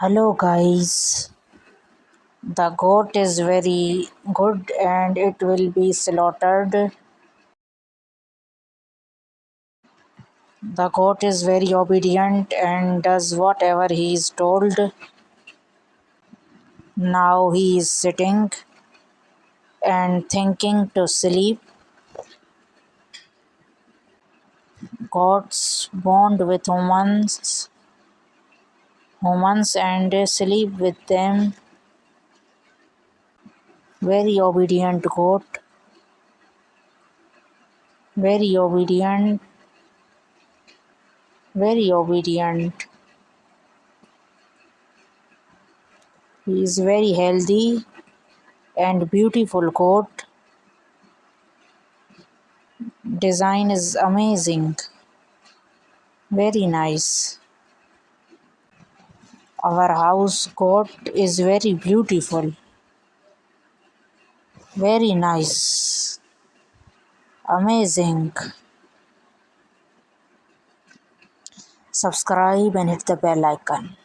Hello guys, the goat is very good and it will be slaughtered. The goat is very obedient and does whatever he is told. Now he is sitting and thinking to sleep. Goats bond with humans and sleep with them. Very obedient goat, very obedient, very obedient. He is very healthy and beautiful goat. Design is amazing, very nice. Our house goat is very beautiful, very nice, amazing. Subscribe and hit the bell icon.